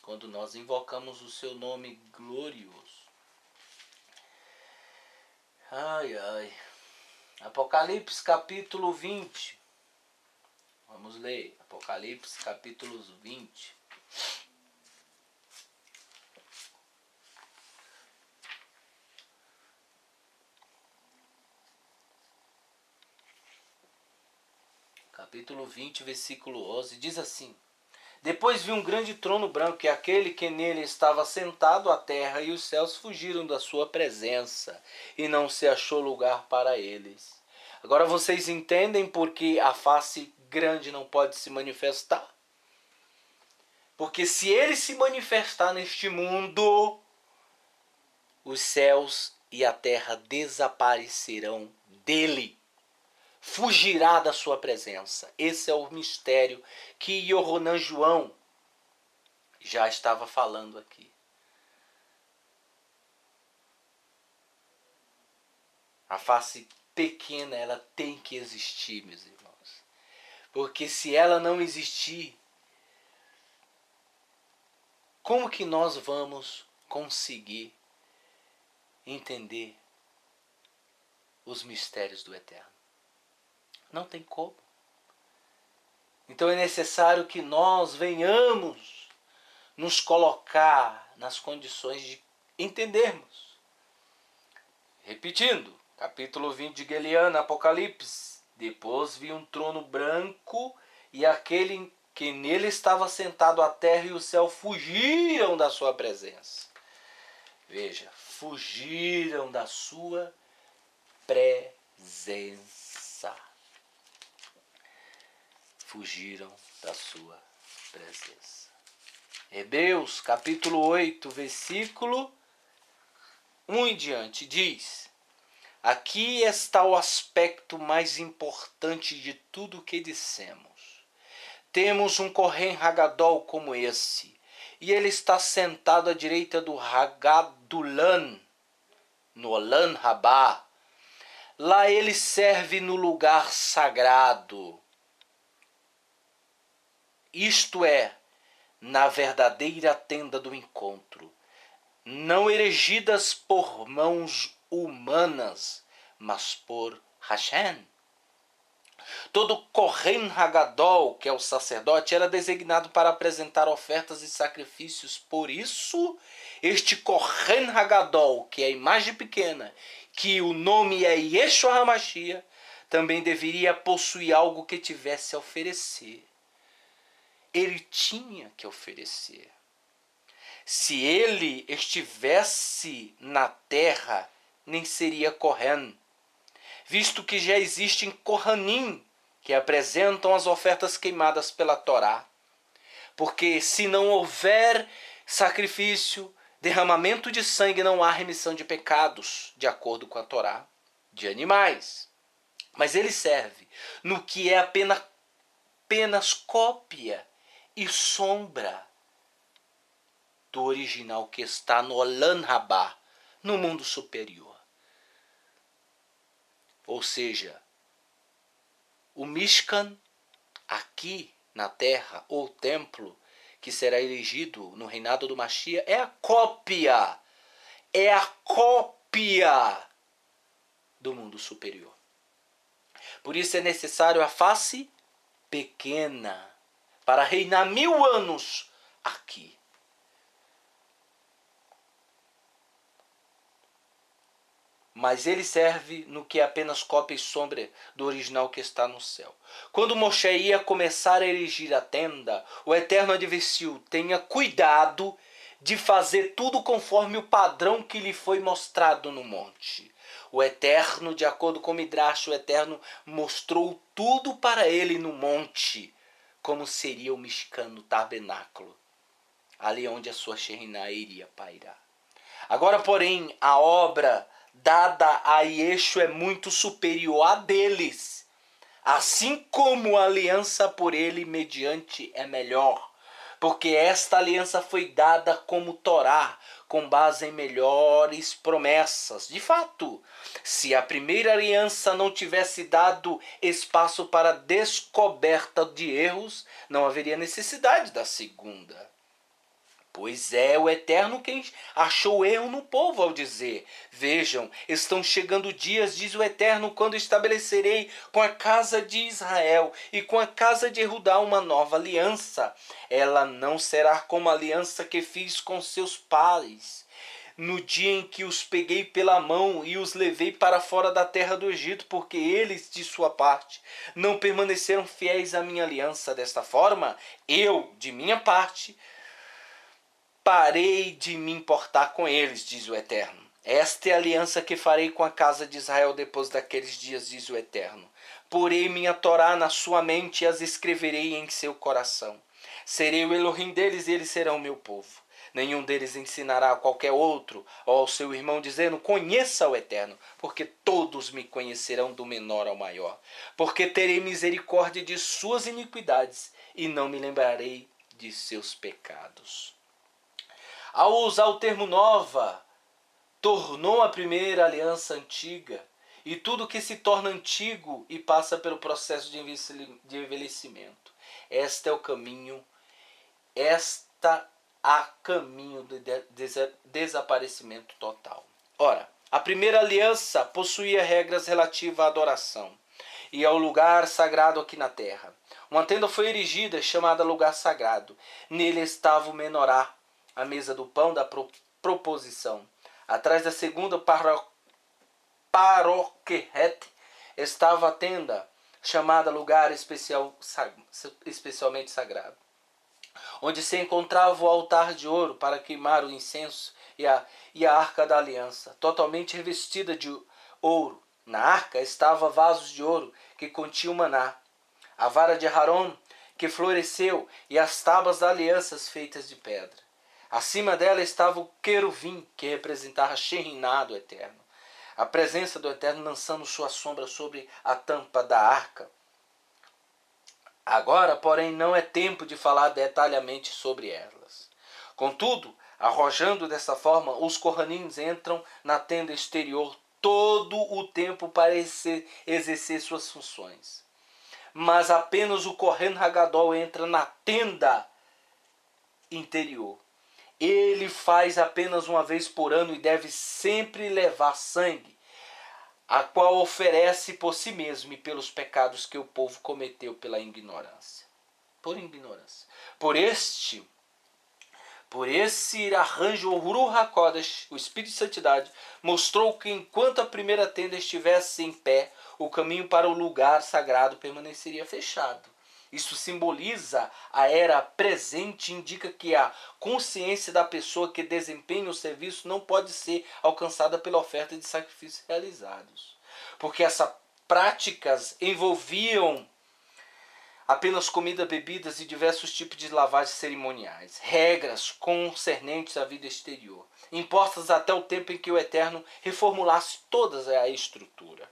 quando nós invocamos o seu nome glorioso. Ai, ai. Apocalipse capítulo 20. Vamos ler. Apocalipse capítulo 20. Capítulo 20, versículo 11, diz assim: Depois vi um grande trono branco, e aquele que nele estava sentado, a terra e os céus fugiram da sua presença, e não se achou lugar para eles. Agora vocês entendem por que a face grande não pode se manifestar? Porque se ele se manifestar neste mundo, os céus e a terra desaparecerão dele. Fugirá da sua presença. Esse é o mistério que Yohanan João já estava falando aqui. A face pequena, ela tem que existir, meus irmãos. Porque se ela não existir, Como que nós vamos conseguir entender os mistérios do Eterno? Não tem como. Então é necessário que nós venhamos nos colocar nas condições de entendermos. Repetindo, capítulo 20 de Geliana, Apocalipse. Depois vi um trono branco e aquele que nele estava sentado, a terra e o céu fugiram da sua presença. Veja, fugiram da sua presença. Fugiram da sua presença. Hebreus, capítulo 8, versículo 1 em diante, diz: aqui está o aspecto mais importante de tudo o que dissemos. Temos um Kohen Hagadol como esse, e ele está sentado à direita do Hagadulan, no Olam Rabá. Lá ele serve no lugar sagrado, isto é, na verdadeira tenda do encontro, não erigidas por mãos humanas, mas por Hashem. Todo Kohen Hagadol, que é o sacerdote, era designado para apresentar ofertas e sacrifícios. Por isso, este Kohen Hagadol, que é a imagem pequena, que o nome é Yeshua HaMashiach, também deveria possuir algo que tivesse a oferecer. Ele tinha que oferecer. Se ele estivesse na terra, nem seria Kohen, visto que já existem Kohanim, que apresentam as ofertas queimadas pela Torá. Porque se não houver sacrifício, derramamento de sangue, não há remissão de pecados, de acordo com a Torá, de animais. Mas ele serve no que é apenas cópia e sombra do original que está no Olam Rabá, no mundo superior. Ou seja, o Mishkan, aqui na terra, ou templo, que será erigido no reinado do Mashiach, é a cópia do mundo superior. Por isso é necessário a face pequena para reinar 1000 anos aqui. Mas ele serve no que é apenas cópia e sombra do original que está no céu. Quando Moshe ia começar a erigir a tenda, o Eterno advertiu: tenha cuidado de fazer tudo conforme o padrão que lhe foi mostrado no monte. O Eterno, de acordo com Midrash, o Eterno mostrou tudo para ele no monte, como seria o Mishkan, no tabernáculo, ali onde a sua Shekhinah iria pairar. Agora, porém, a obra dada a Yeshua é muito superior à deles, assim como a aliança por ele mediante é melhor, porque esta aliança foi dada como Torá, com base em melhores promessas. De fato, se a primeira aliança não tivesse dado espaço para descoberta de erros, não haveria necessidade da segunda. Pois é o Eterno quem achou erro no povo ao dizer: vejam, estão chegando dias, diz o Eterno, quando estabelecerei com a casa de Israel e com a casa de Judá uma nova aliança. Ela não será como a aliança que fiz com seus pais, no dia em que os peguei pela mão e os levei para fora da terra do Egito, porque eles, de sua parte, não permaneceram fiéis à minha aliança. Desta forma, eu, de minha parte, parei de me importar com eles, diz o Eterno. Esta é a aliança que farei com a casa de Israel depois daqueles dias, diz o Eterno. Porei minha Torá na sua mente e as escreverei em seu coração. Serei o Elohim deles e eles serão meu povo. Nenhum deles ensinará a qualquer outro ou ao seu irmão, dizendo: conheça o Eterno, porque todos me conhecerão do menor ao maior. Porque terei misericórdia de suas iniquidades e não me lembrarei de seus pecados. Ao usar o termo nova, tornou a primeira aliança antiga, e tudo que se torna antigo e passa pelo processo de envelhecimento. Este é o caminho, esta a caminho do desaparecimento total. Ora, a primeira aliança possuía regras relativas à adoração e ao lugar sagrado aqui na terra. Uma tenda foi erigida, chamada lugar sagrado. Nele estava o menorá, a mesa do pão da proposição. Atrás da segunda paroquet estava a tenda, chamada lugar especialmente sagrado, onde se encontrava o altar de ouro para queimar o incenso e a arca da aliança, totalmente revestida de ouro. Na arca estava vasos de ouro que continham maná, a vara de Aarón que floresceu e as tábuas da aliança feitas de pedra. Acima dela estava o querubim que representava Shekhinah do Eterno, a presença do Eterno lançando sua sombra sobre a tampa da arca. Agora, porém, não é tempo de falar detalhadamente sobre elas. Contudo, arrojando dessa forma, os Kohanim entram na tenda exterior todo o tempo para exercer suas funções. Mas apenas o Kohen Hagadol entra na tenda interior. Ele faz apenas uma vez por ano e deve sempre levar sangue, a qual oferece por si mesmo e pelos pecados que o povo cometeu pela ignorância. Por ignorância. Por esse arranjo, o Ruach HaKodesh, o Espírito de Santidade, mostrou que enquanto a primeira tenda estivesse em pé, o caminho para o lugar sagrado permaneceria fechado. Isso simboliza a era presente e indica que a consciência da pessoa que desempenha o serviço não pode ser alcançada pela oferta de sacrifícios realizados. Porque essas práticas envolviam apenas comida, bebidas e diversos tipos de lavagens cerimoniais, regras concernentes à vida exterior, impostas até o tempo em que o Eterno reformulasse toda a estrutura.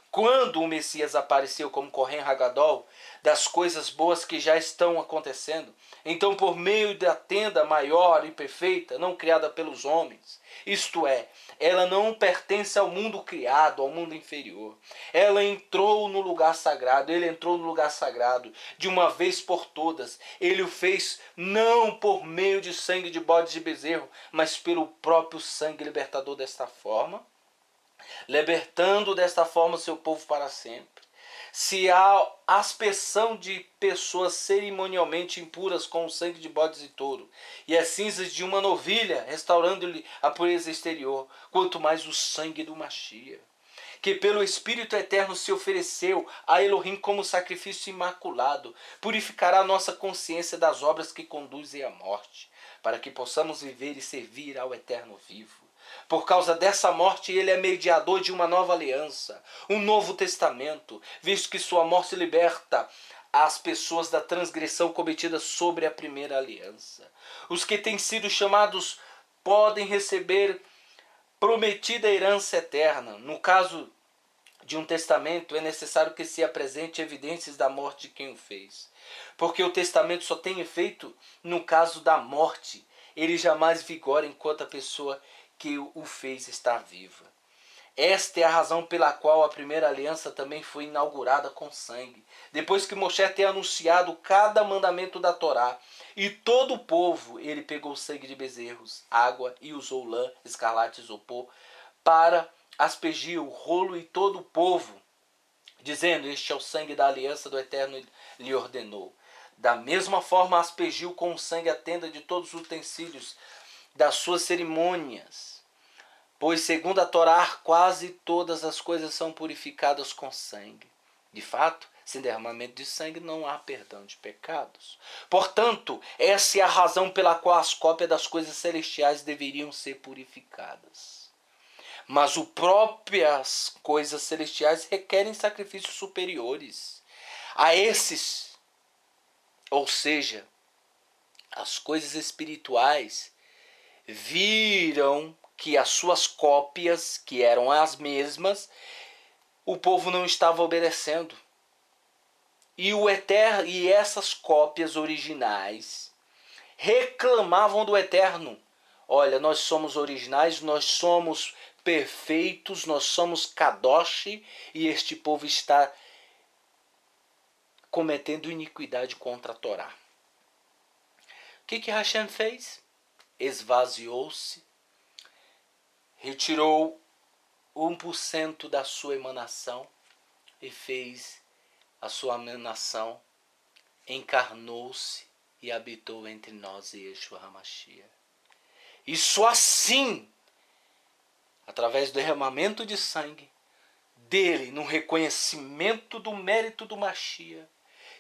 Quando o Messias apareceu como Kohen Hagadol das coisas boas que já estão acontecendo, então por meio da tenda maior e perfeita, não criada pelos homens, isto é, ela não pertence ao mundo criado, ao mundo inferior. Ela entrou no lugar sagrado, ele entrou no lugar sagrado de uma vez por todas. Ele o fez não por meio de sangue de bode de bezerro, mas pelo próprio sangue libertador desta forma, libertando desta forma seu povo para sempre. Se há aspersão de pessoas cerimonialmente impuras com o sangue de bodes e touro, e as cinzas de uma novilha, restaurando-lhe a pureza exterior, quanto mais o sangue do Mashiach, que pelo Espírito Eterno se ofereceu a Elohim como sacrifício imaculado, purificará a nossa consciência das obras que conduzem à morte, para que possamos viver e servir ao Eterno vivo. Por causa dessa morte, ele é mediador de uma nova aliança, um novo testamento, visto que sua morte liberta as pessoas da transgressão cometida sobre a primeira aliança. Os que têm sido chamados podem receber prometida herança eterna. No caso de um testamento, é necessário que se apresente evidências da morte de quem o fez, porque o testamento só tem efeito no caso da morte. Ele jamais vigora enquanto a pessoa que o fez está viva. Esta é a razão pela qual a primeira aliança também foi inaugurada com sangue. Depois que Moshe tem anunciado cada mandamento da Torá, e todo o povo, ele pegou sangue de bezerros, água e usou lã, escarlate e isopor para aspergir o rolo e todo o povo, dizendo: este é o sangue da aliança do Eterno, lhe ordenou. Da mesma forma aspergiu com sangue a tenda de todos os utensílios das suas cerimônias, pois segundo a Torá quase todas as coisas são purificadas com sangue. De fato, sem derramamento de sangue não há perdão de pecados. Portanto, essa é a razão pela qual as cópias das coisas celestiais deveriam ser purificadas. Mas as próprias coisas celestiais requerem sacrifícios superiores a esses. Ou seja, as coisas espirituais viram que as suas cópias, que eram as mesmas, o povo não estava obedecendo. E essas cópias originais reclamavam do Eterno: olha, nós somos originais, nós somos perfeitos, nós somos Kadosh, e este povo está cometendo iniquidade contra a Torá. que Hashem fez? Esvaziou-se, retirou 1% da sua emanação e fez a sua emanação, encarnou-se e habitou entre nós, Yeshua HaMashiach. E só assim, através do derramamento de sangue dele, no reconhecimento do mérito do Mashiach,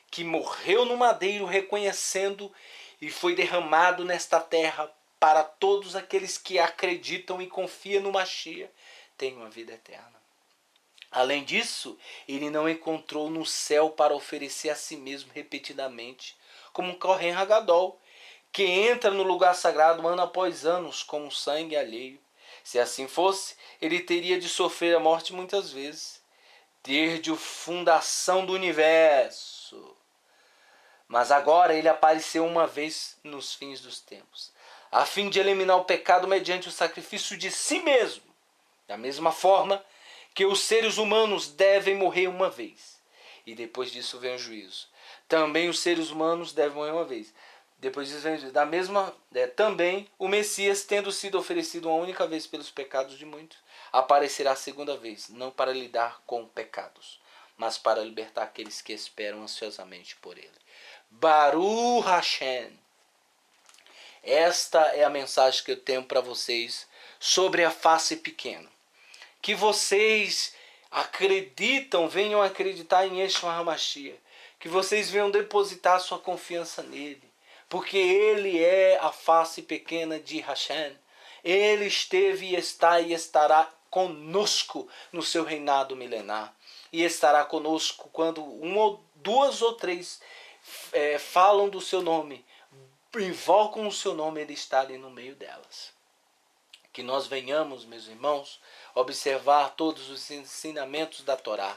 que morreu no madeiro reconhecendo e foi derramado nesta terra para todos aqueles que acreditam e confiam no Mashiach, tem uma vida eterna. Além disso, ele não encontrou no céu para oferecer a si mesmo repetidamente, como um Kohen Hagadol, que entra no lugar sagrado ano após ano com o sangue alheio. Se assim fosse, ele teria de sofrer a morte muitas vezes, desde a fundação do universo. Mas agora ele apareceu uma vez nos fins dos tempos, a fim de eliminar o pecado mediante o sacrifício de si mesmo. Da mesma forma que os seres humanos devem morrer uma vez, e depois disso vem o juízo. Também os seres humanos devem morrer uma vez. Depois disso vem o juízo. Também o Messias, tendo sido oferecido uma única vez pelos pecados de muitos, aparecerá a segunda vez, não para lidar com pecados, mas para libertar aqueles que esperam ansiosamente por ele. Baruch Hashem. Esta é a mensagem que eu tenho para vocês sobre a face pequena. Que vocês acreditam, venham acreditar em Yeshua HaMashiach. Que vocês venham depositar sua confiança nele. Porque ele é a face pequena de Hashem. Ele esteve e está e estará conosco no seu reinado milenar. E estará conosco quando duas ou três falam do seu nome, invocam o seu nome, ele está ali no meio delas. Que nós venhamos, meus irmãos, observar todos os ensinamentos da Torá,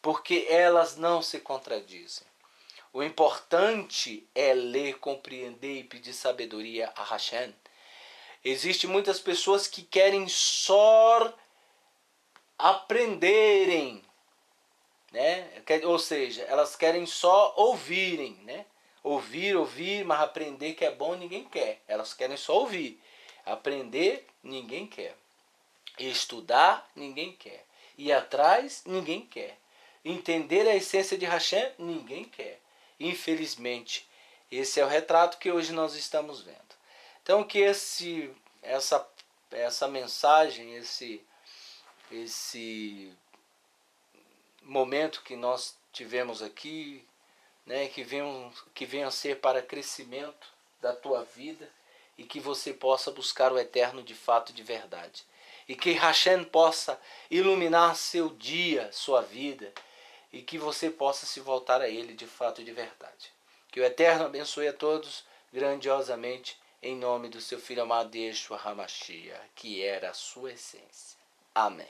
porque elas não se contradizem. O importante é ler, compreender e pedir sabedoria a Hashem. Existem muitas pessoas que querem só aprenderem, né? Ou seja, elas querem só ouvirem, né? Ouvir, mas aprender que é bom ninguém quer. Elas querem só ouvir. Aprender ninguém quer. Estudar ninguém quer. Ir atrás ninguém quer. Entender a essência de Hashem ninguém quer. Infelizmente, esse é o retrato que hoje nós estamos vendo. Então que essa mensagem, esse momento que nós tivemos aqui, né, que venha a ser para crescimento da tua vida e que você possa buscar o eterno de fato e de verdade. E que Hashem possa iluminar seu dia, sua vida, e que você possa se voltar a ele de fato e de verdade. Que o eterno abençoe a todos grandiosamente, em nome do seu filho amado Yeshua HaMashiach, que era a sua essência. Amém.